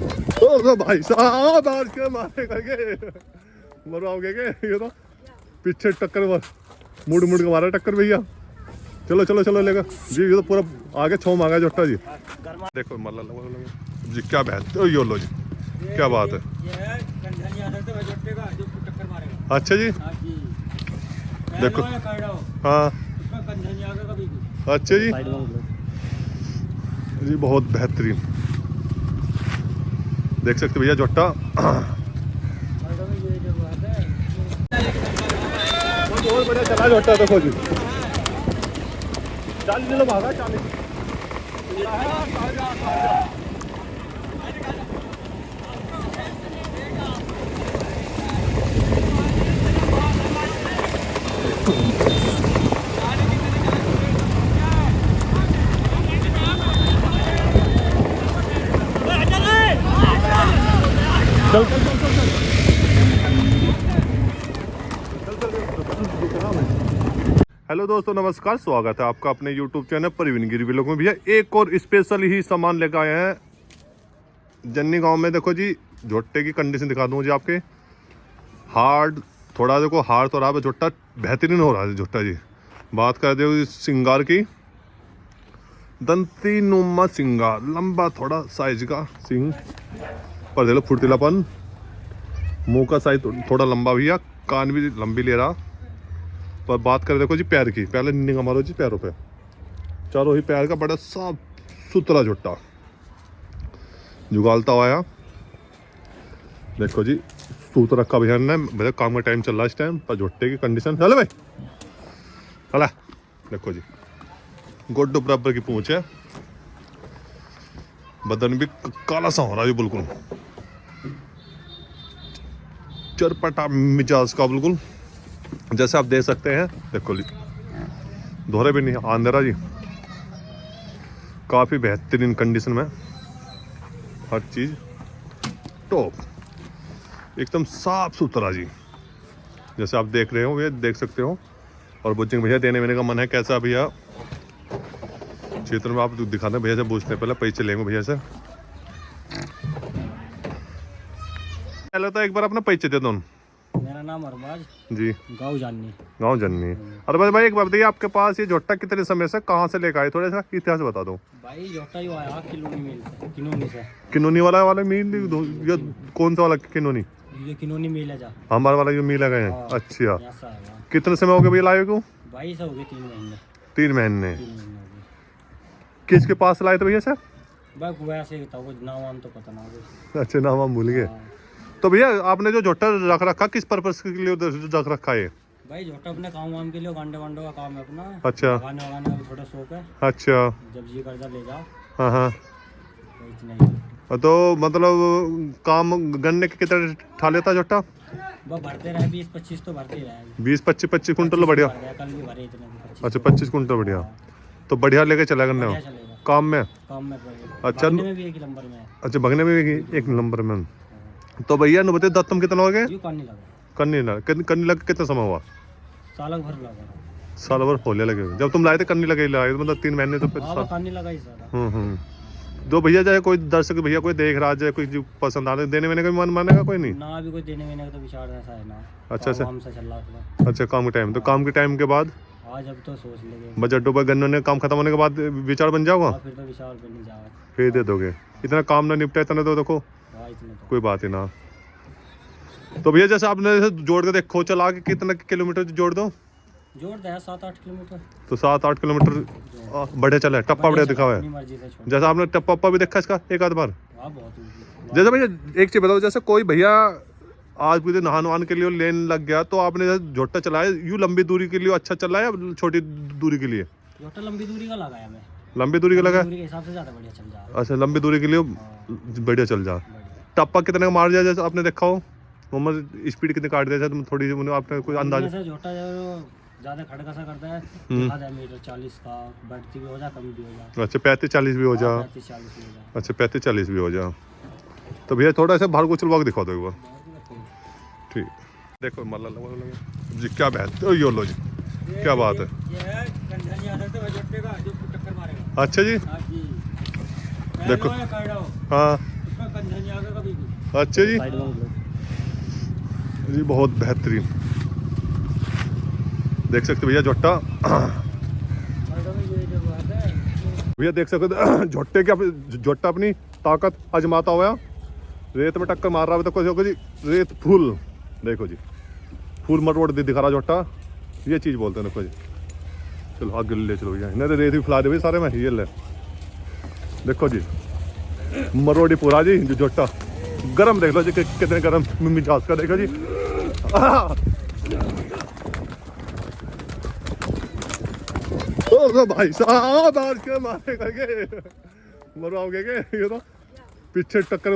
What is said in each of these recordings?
तो भाई साहब बाहर के मारे करके मरवाओगे के ये तो पीछे टक्कर मुड़ मुड़ के मारा टक्कर भैया। चलो चलो चलो लेगा जी, ये तो पूरा आगे छो मांगा जोटा जी। देखो मल्ला जी क्या बहत यो लो जी, क्या बात है। अच्छा जी देखो, हाँ अच्छा जी जी बहुत बेहतरीन देख सकते भैया जोटा। बहुत बढ़िया चला जोटा, देखो जी 40 किलो भागा 40। चल चल चल चल चल। हेलो दोस्तों नमस्कार, स्वागत है आपका अपने YouTube चैनल प्रवीण गिरी व्लॉग में। भैया एक और स्पेशल ही सामान लेकर आए हैं जन्नी गांव में। देखो जी झोट्टे की कंडीशन दिखा दूँ जी आपके। हार्ड थोड़ा देखो, हार्ड तो रहा है, झोट्टा बेहतरीन हो रहा है झोट्टा जी। बात कर दो सिंगार की, दंती नुमा सिंगार, लंबा थोड़ा साइज का सिंग पर देखो फुर्तीलापन, मुंह का साइज थोड़ा लंबा भैया, कान भी लंबी ले रहा। पर बात करें देखो जी पैर की, पहले निगाह मारो जी पैरों पे, चारों ही पैर का बड़ा साफ सुथरा झोट्टा जुगालता हुआ। देखो जी सूत रखा भैया ने, भैया काम का टाइम चल रहा है इस टाइम पर। झोट्टे की कंडीशन हेलो भाई हला, देखो जी गोड्डो बराबर की पूंछ है, बदन भी काला सा हो रहा है बिल्कुल, चरपटा मिजाज का बिल्कुल, जैसे आप देख सकते हैं। देखो जी दोहरे भी नहीं आंधेरा जी, काफ़ी बेहतरीन कंडीशन में, हर चीज़ टॉप एकदम साफ सुथरा जी, जैसे आप देख रहे हो, ये देख सकते हो। और बुचिंग भैया देने वेने का मन है कैसा भैया क्षेत्र में, आप दिखाते भैया से पूछते हैं, पहले पैसे लेंगे भैया से। पहले तो एक बार अपना पैसे दे दो। मेरा नाम अरबाज जी, गाँव जाननी। गाँव जननी। अरबाज भाई एक बार बताइए, आपके पास ये झोट्टा कितने समय से कहाँ से लेकर आए, थोड़ा सा इतिहास बता दो। भाई झोटा जो आया किनोनी मिल से, किनोनी से। किनोनी वाला मील, ये कौन सा वाला किनोनी? ये किनोनी मिल है जा, हमारे वाला जो मील है गए। हाँ, अच्छा ऐसा है वहाँ। कितने समय हो गए भैया लाए को? भाई सब हो गए 3 महीने। 3 महीने। 3 महीने हो गए। किसके पास लाए थे भैया सर? भाई वैसे ही था, कुछ नाम वाम तो पता ना हो। अच्छा नाम हम भूल गए। हाँ। तो भैया आपने जो झोट्टा रख रखा किस पर्पज के लिए रख रखा है? भाई झोटा अपने काम वाम के लिए, गांडे वांडों का काम है अपना। अच्छा लगाने वगाने का भी थोड़ा शौक है। अच्छा जब जी करता ले जाओ। हाँ हाँ। तो इतना ही। तो मतलब काम गन्ने के कितने ठा लेता झोट्टा? बस भरते रहे 20-25 तो भरते ही रहे। 20-25 कुंटल बढ़िया। कल भी भरे इतने 25। अच्छा 25 कुंटल बढ़िया, तो बढ़िया लेके चला गन्ने बढ़िया चलेगा। काम में। काम में पड़ेगा। अच्छा भरने में भी 1 नंबर में है। अच्छा भगने में भी 1 नंबर में। तो भैया नु बताइए दत्तम कितना हो गया? यूं करने लगा। करनी लगे कितना समय हुआ? साल भर लगा। साल भर होने लगे जब तुम लाए थे, करनी लगे लाए तो मतलब 3 महीने तो फिर करने लगा ही सारा। जो भैया चाहे कोई दर्शक भैया कोई देख रहा है, कोई जो पसंद आ रहा है, देने वेने का भी मन मानेगा कोई नहीं ना, अभी कोई देने वेने का तो विचार ऐसा है ना। अच्छा अच्छा काम से चल रहा थोड़ा। अच्छा काम के टाइम, तो काम के टाइम के बाद आज अब तो सोच लेंगे। बजट डूबा गन्नों ने काम खत्म होने के बाद विचार बन जाओगा, फिर तो विचार पे नहीं जाओगे, फिर दे दोगे। इतना काम ना निपटा इतना तो देखो इतने तो कोई बात ही ना। तो भैया जैसे आपने जोड़ के देखो चला के कितना किलोमीटर जोड़ दो? जोड़ दे 7-8 किलोमीटर। तो 7-8 किलोमीटर बढ़िया चला है। टप्पा बढ़िया दिखा हुआ है, जैसा आपने टप्पा भी देखा इसका एक आध बार। जैसे भैया एक चीज बताओ, जैसे कोई भैया आज मुझे नहान वहान के लिए लेन लग गया, तो आपने झोट्टा चलाया यूँ लंबी दूरी के लिए अच्छा चल रहा है या छोटी दूरी के लिए? झोटा लंबी दूरी का लगाया मैं। लंबी दूरी का लगा? दूरी के हिसाब से ज्यादा बढ़िया चल जा। अच्छा लंबी दूरी के लिए बढ़िया चल जा। टप्पा कितने का मार जाए जैसे आपने देखा हो, नॉर्मल स्पीड कितने काट दिया तुम थोड़ी आपने कोई अंदाजा? झोटा ज्यादा खड़का सा करता है, आधा मीटर 40 का, बढ़ती भी हो जा, कम भी हो जा। अच्छा 35-40 भी हो जा। 35-40 भी हो जा। अच्छा 35-40 भी हो जा। तो भैया थोड़ा सा बाहर को चलवा के दिखा दो एक बार। ठीक देखो मल्ला जी क्या बहत यो लो जी, क्या बात है। अच्छा जी देखो, हाँ अच्छा जी साइड में जी, बहुत बेहतरीन। देख सकते हो भैया झोट्टा, भैया देख सकते हो झोट्टे की झोट्टा अपनी ताकत आजमाता हुआ रेत में टक्कर मार रहा है। देखो जी रेत फुल, देखो जी फुल मरोड़ दिखा रहा झोट्टा, ये चीज़ बोलते हैं। देखो जी चलो आगे ले चलो भैया, इन्हें तो रेत भी फैला दे भाई सारे में, ये ले देखो जी मरोड़ी पूरा जी जो झोट्टा गरम, देख लो जी कितने गरम मिजाज का, देखो जी ओ भाई साहब बाहर के मारे करके मरवाओगे के, ये तो पीछे टक्कर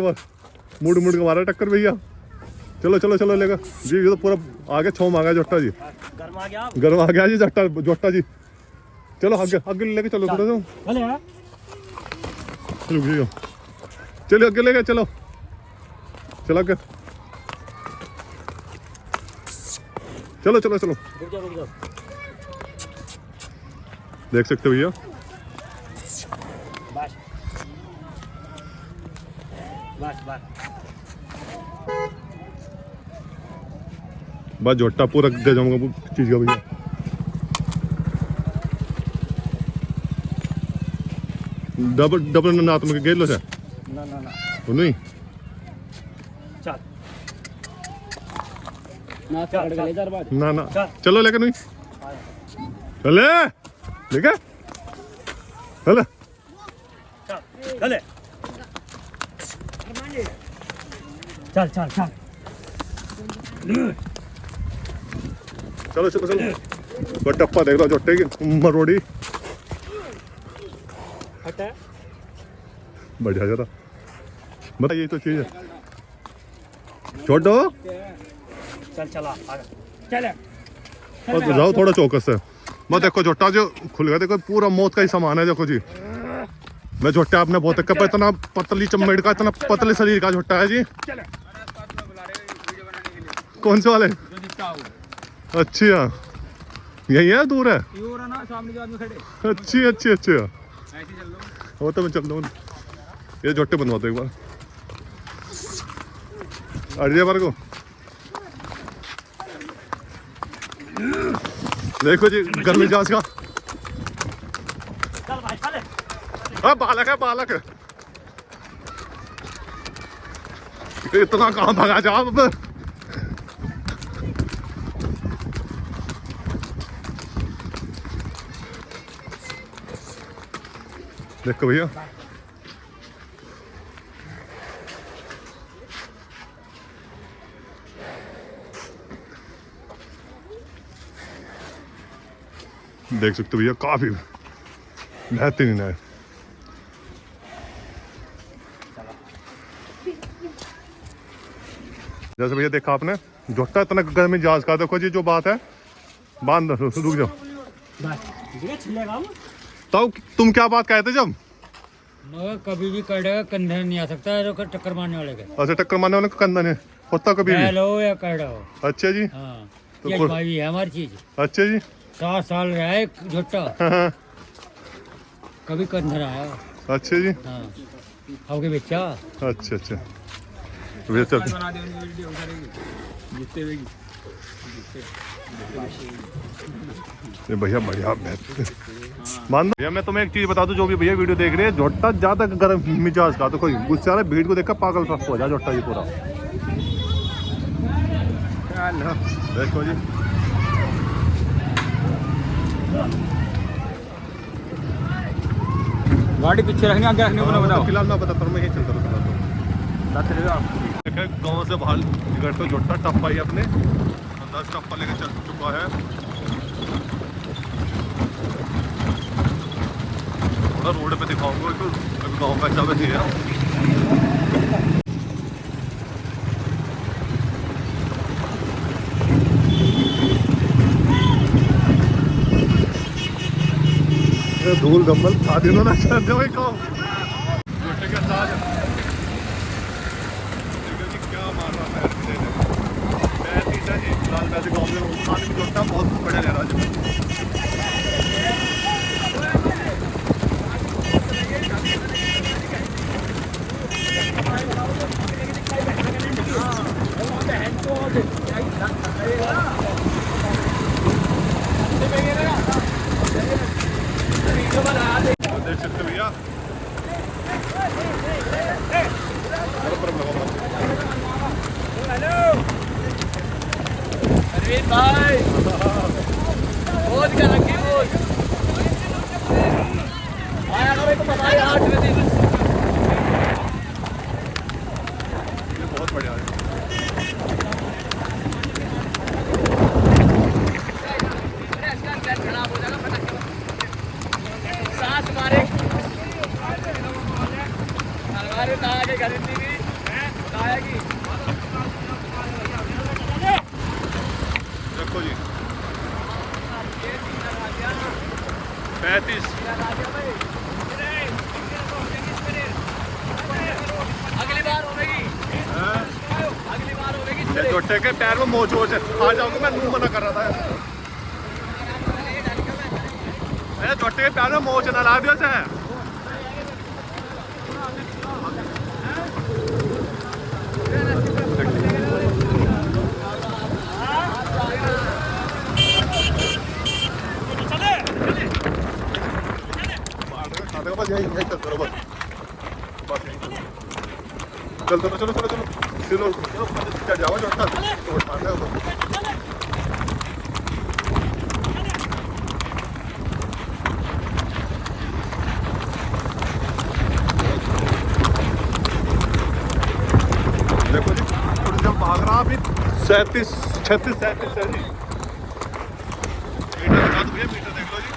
मुड़ मुड़ के मारा टक्कर भैया। चलो चलो चलो लेगा जी, ये तो पूरा आगे छोम आ गया झोट्टा जी, गर्म आ गया जी झोट्टा जी। चलो आगे आगे लेके चलो थोड़ा सा, चलो भैया चलो आगे लेके चलो, चलो आगे चलो चलो चलो। रुक जाओ। देख सकते हो भैया बस बस बस बस झोट्टा पूरा दे जाऊंगा चीज का भैया। डबल डबल नाथ में गेलो से ना ना ना तो नहीं चल ना चल गले दर बाद ना ना चलो लेके नहीं चले लेके चले चल चल चल चल चलो चलो चलो। वो टप्पा देख लो झोट्टे की मरोड़ी, हटा बढ़िया जरा मतलब यही तो चीज है। छोड़ दो चल चला चल बस जाओ थोड़ा चौकस से। मैं देखो झोट्टा जो खुल गया, देखो पूरा मौत का ही सामान है। देखो जी मैं झोट्टा आपने बहुत देखा, इतना पतली चमड़ का, इतना पतले शरीर का झोट्टा है जी। कौन से वाले? अच्छा यही है, दूर है? अच्छी अच्छी अच्छी वो तो मैं चल दूँ, ये झोट्टे बनवा दो एक बार अड़िया बार को। देखो जी गर्मी जांच का, हाँ बालक है बालक, इतना कहाँ भगा जाओ अब। देखो भैया देख सकते हो भैया काफी बेहतरीन है। जैसे भैया देखा आपने झोट्टा इतना गर्मी जहाज का, देखो जी जो बात है बांध दो, रुक जाओ। तो तुम क्या बात कहते जब? मगर कभी भी कड़ेगा कंधे नहीं आ सकता है, तो टक्कर मारने वाले का। अच्छा टक्कर मारने वाले का कंधा नहीं होता कभी भी? लो या कड़ा हो। अच्छा जी हाँ तो ये भाई है हमारी चीज। अच्छा जी 7 साल रहा है झोट्टा, कभी कंधे आया। अच्छा जी हाँ आपके बच्चा। अच्छा अच्छा भैया चल ये भैया बढ़िया मान भैया। मैं तुम्हें एक चीज बता दूं, जो भी भैया वीडियो देख रहे हैं, झोट्टा ज्यादा गर्म मिजाज का, तो कोई गुस्से वाले भीड़ को देखकर पागल सा हो जाए झोट्टा जी पूरा। देखो जी गाड़ी पीछे रखनी आगे रखनी को बताओ। फिलहाल मैं बताता हूँ, मैं यही चलता रहता हूँ। गाँव से बाहर निकल तो झोट्टा टप्पा ही अपने अंदर टप्पा लेके चल चुका है। रोड पे दिखाऊंगा तो गाँव का हिसाब नहीं है। धूल गम्बल खा दिनों ना कर दो काम झोट्टे के साथ। क्या मार रहा है मैं तीसरा जी फिलहाल वैसे गाँव में खाने में झोट्टा बहुत बढ़िया ले रहा है। भाई बहुत क्या लगी बहुत आया मेरे को पता है 8 बजे बहुत बढ़िया है। खराब हो जाएगा फटाक सांस मारे हमारे ताया के घर टीवी ताया की देखो जी 35 अगली बार होगी अगली बार होगी ये जोटे के पैर में मोच वोच है। आ जाओगे, मैं मुंह मना कर रहा था। अरे जोटे के पैर में मोच ना ला दियो से। बस यही चल करो बस चल चलो चलो चलो चलो चलो चढ़ जाओ जोटा तो उठाना है बस। देखो जी थोड़ी जब भाग रहा अभी 37 36 37 है जी। मीटर दिखा दो भैया, मीटर देख लो जी।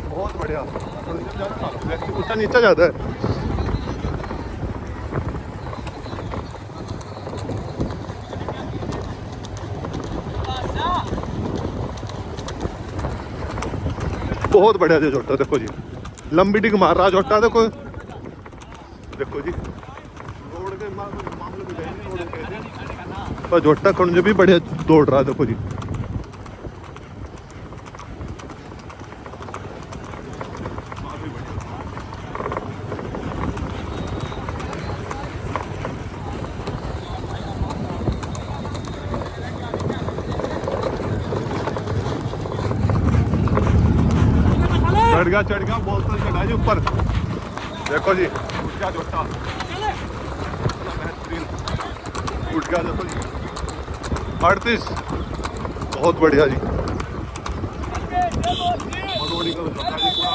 बहुत बढ़िया। थोड़ी जब ज़्यादा ऊंचा नीचा ज़्यादा है। बहुत बढ़िया जी जोटा, देखो जी लंबी डिग मार रहा जोटा। देखो देखो जी रोड के मामले में गए पर जोटा कौन भी बढ़िया दौड़ रहा है। देखो जी चढ़ गया बोलता चढ़ा जी ऊपर। देखो जी उठ गया जोटा, बेहतरीन उठ गया। देखो जी 38 बहुत बढ़िया जी। भगोड़ी का जोटा जी पूरा।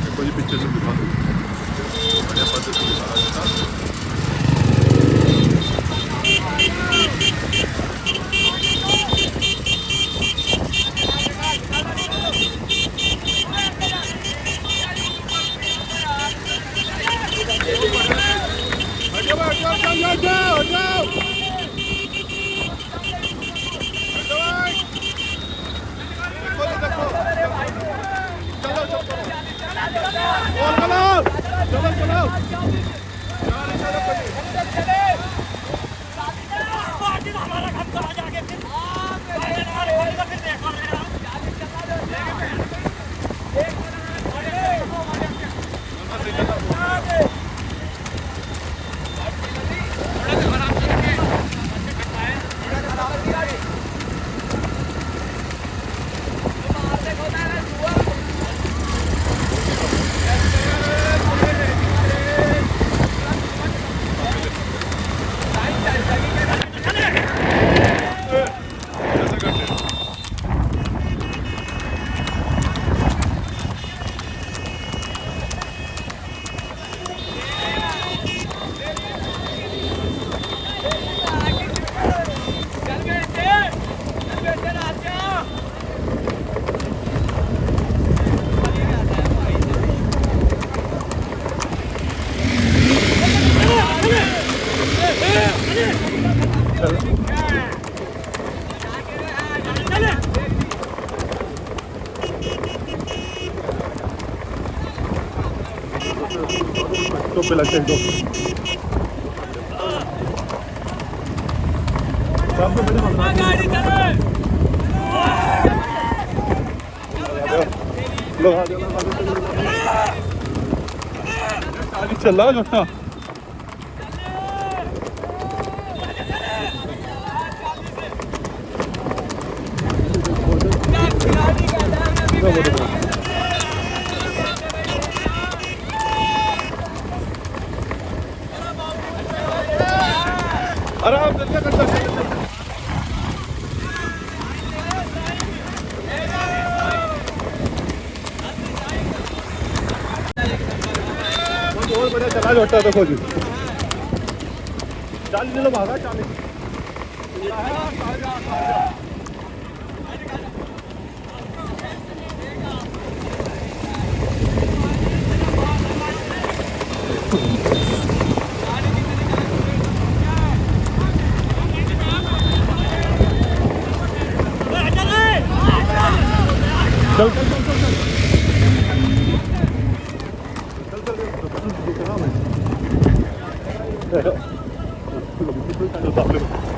देखो जी पीछे से दिखा दो, बढ़िया पद्धति से दिखा देता। तो पे लगते एकदम चल रहा है छोटा अरे आप जल्दी कर सकते और बढ़िया चला छोटा देखो जी 40 किलो भागा 40 चल चल चल चल चल चल